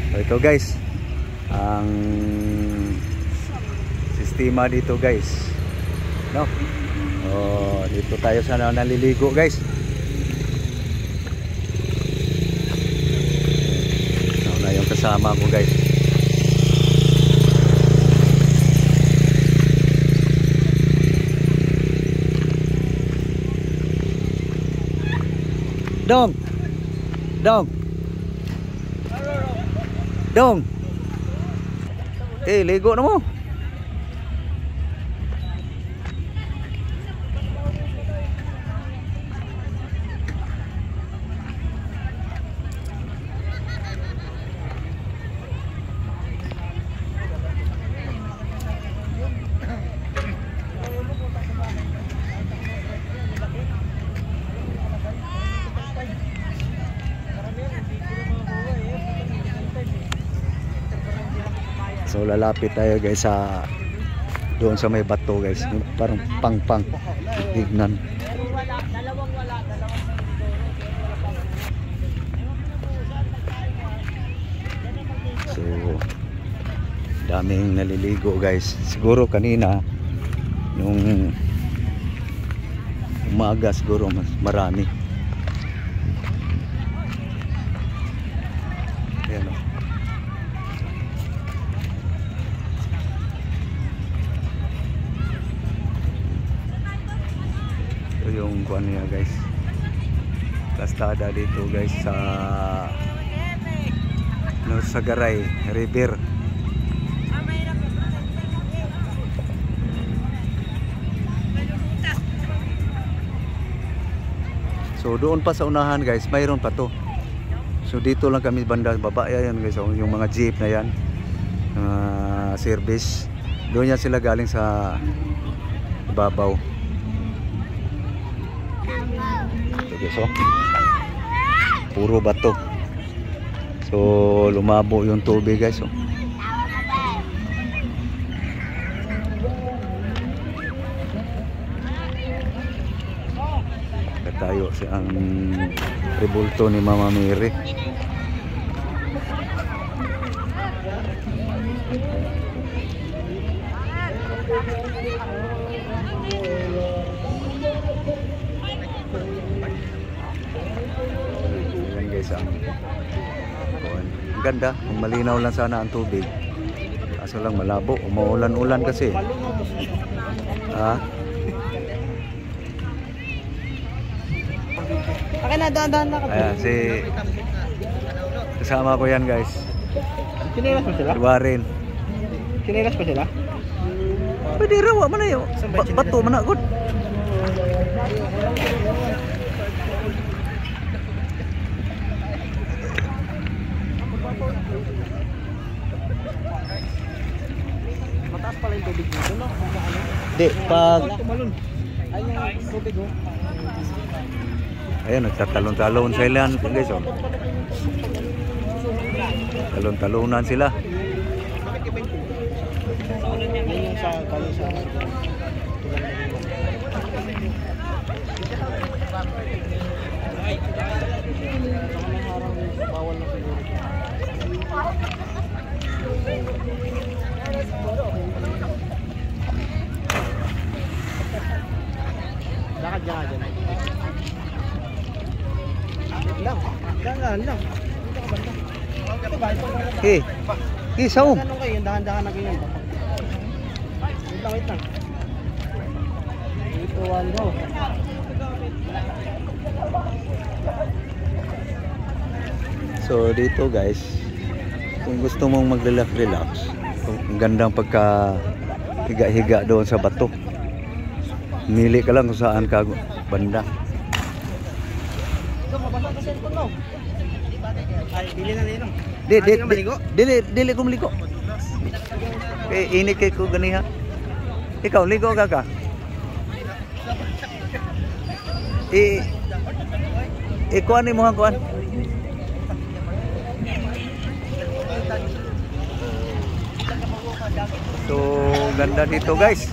So ito guys, ang sistema dito guys, no? Oh, dito tayo sa naliligo guys. Ito na yung kasama ko guys. Dong. Dong. Dong. Ligo na mo. So lalapit tayo guys sa doon sa may bato guys, parang pang tignan. So daming naliligo guys. Siguro kanina nung umaga siguro mas marami. Ayan o. Yung kuan niya guys, kastada dito guys sa Sagaray River. So doon pa sa unahan guys, mayroon pa to. So dito lang kami banda baba yan guys, so, yung mga jeep na yan, service, doon yan sila galing sa ibabaw. So puro bato, so lumabo yung tubig guys. So tayo sa ang rebulto ni Mama Mary. Ang ganda, kung malinaw lang sana ang tubig, kaso lang malabo, umuulan-ulan kasi. Ayan, si kasama ko yan guys. Sinilas pa sila? Luwarin. Sinilas pa sila? Pwede rawa man na yun, bato man na good. Mataas pala yung tubig dito, no? Di, pag tumalon. Ay, yung tubig, oh. Ayan, nagtatalon-talon sila guys, oh. Talon-talonan sila. Yung sa kalo sa bawal na siguro. Lakad ka dyan. Lang. Saum. Ano kayo? Dahan-dahan na ganyan. Wait lang. Ito, one go. So dito guys, kung gusto mong mag-relax, ang gandang pagka higa-higa doon sa bato. Mili ka lang kung saan ka banda. Dili na nino. Dili ko maligo. Ini kay ko ganiha. Ikaw ligo ka. Kuan ni mo kuan. So ganda dito guys.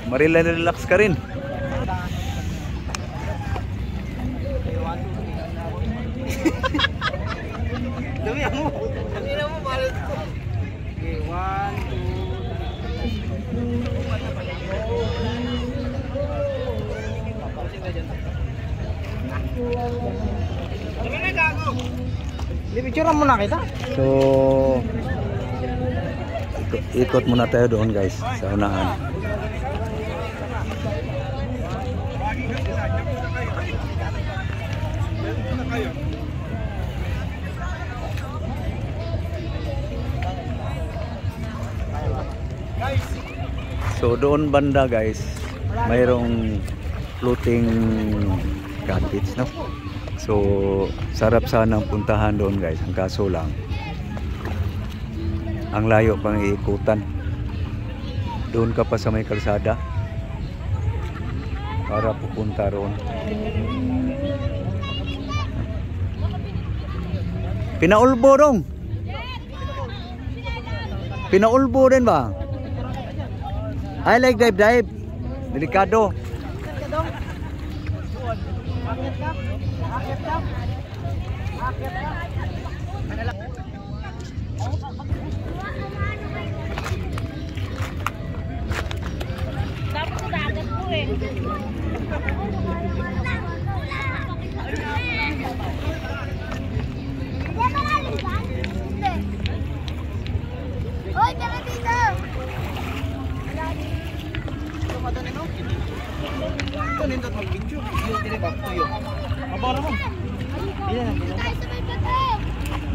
Marila-relax ka rin. Dumi mo. Kanina mo balik ko. Okay, 1, 2. Picture mo na kita. So ikot muna tayo doon guys sa unahan. So doon banda guys, mayroong floating cottage, no? So sarap sanang puntahan doon guys. Ang kaso lang, ang layo pang iikutan. Doon ka pa sa may kalsada para pupunta roon. Pinaulbo dong. Pinaulbo din ba? I like dive. Delikado. Dapat dagat po eh. Hoy, tara dito. Ito nindot mag-picture. Yung tinibak tuyo. Mabara mo.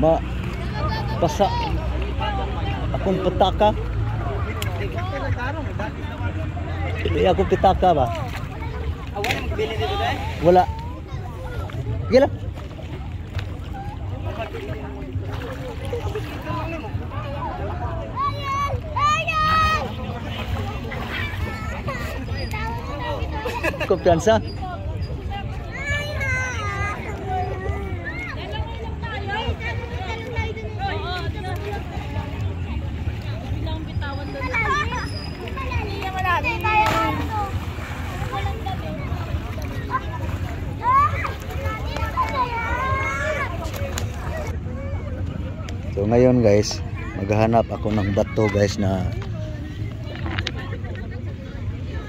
Ma basa akong petaka. Hindi ako petaka ba? Awan ang magbili dito dahil? Wala. Gila. Kumpiyansa. So ngayon guys, maghahanap ako ng bato guys na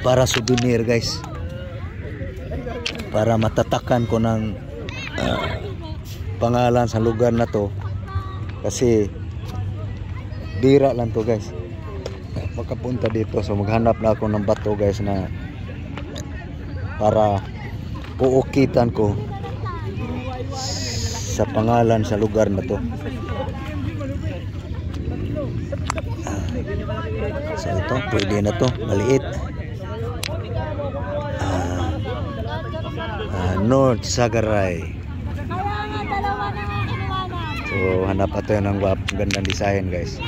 para souvenir guys. Para matatakan ko ng pangalan sa lugar na to. Kasi bira lang to guys. Makapunta dito. So maghanap na ako ng bato guys na para uukitan ko sa pangalan sa lugar na to. So ito, pwede na to, maliit. North Sagaray. So hanap pa tayo ng gandang design guys.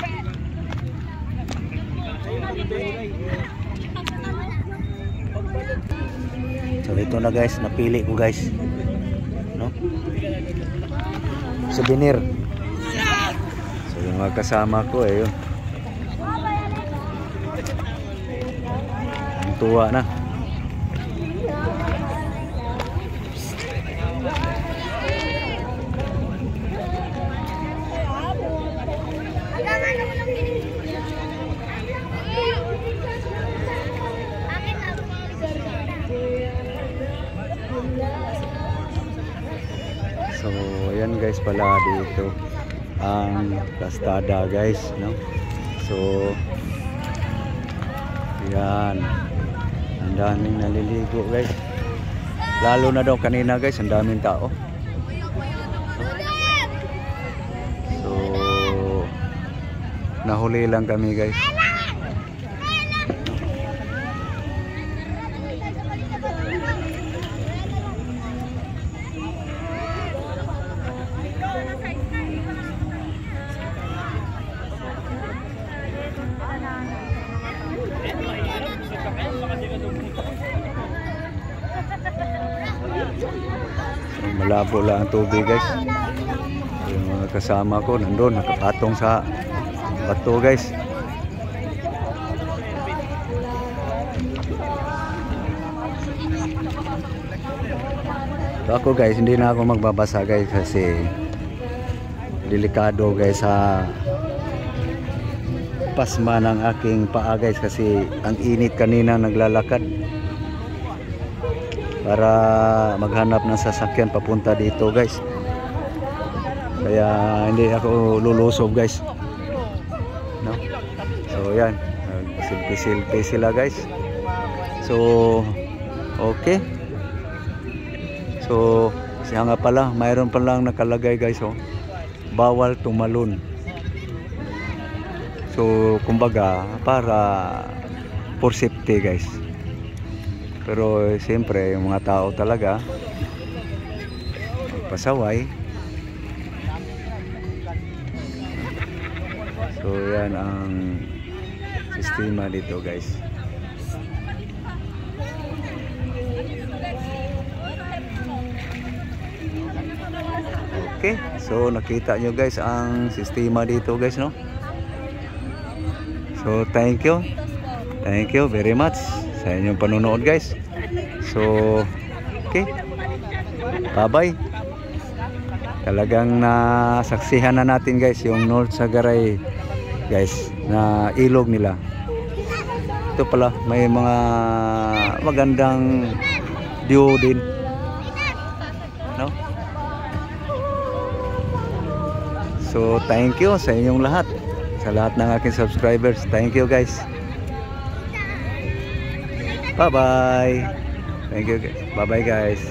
So ito na guys, napili ko guys, no? Souvenir. So yung mga kasama ko yun. Ang tuwa na. So ayan guys pala dito ang Castada guys, no? So yan, ang daming naliligo guys, lalo na daw kanina guys, ang daming tao. So nahuli lang kami guys. Malabo lang ang tubig guys. Yung mga kasama ko nandun nakapatong sa bato guys. So ako guys, hindi na ako magbabasa guys kasi delikado guys sa pasma ng aking paa guys, kasi ang init kanina naglalakad para maghanap ng sasakyan papunta dito guys, kaya hindi ako lulusob guys, no? So yan, selfie sila guys. So okay, so siya nga pala, mayroon pa lang nakalagay guys, oh, bawal tumalon. So kumbaga para for safety guys, pero siyempre yung mga tao talaga magpasaway. So yan ang sistema dito guys. Okay, so nakita nyo guys ang sistema dito guys, no? So thank you very much sa inyong panonood guys. So okay, bye bye. Talagang nasaksihan na natin guys yung North Sagaray guys, na ilog nila. Ito pala may mga magandang view din, no? So thank you sa inyong lahat, sa lahat ng aking subscribers. Thank you guys. Bye bye. Thank you. Bye bye guys.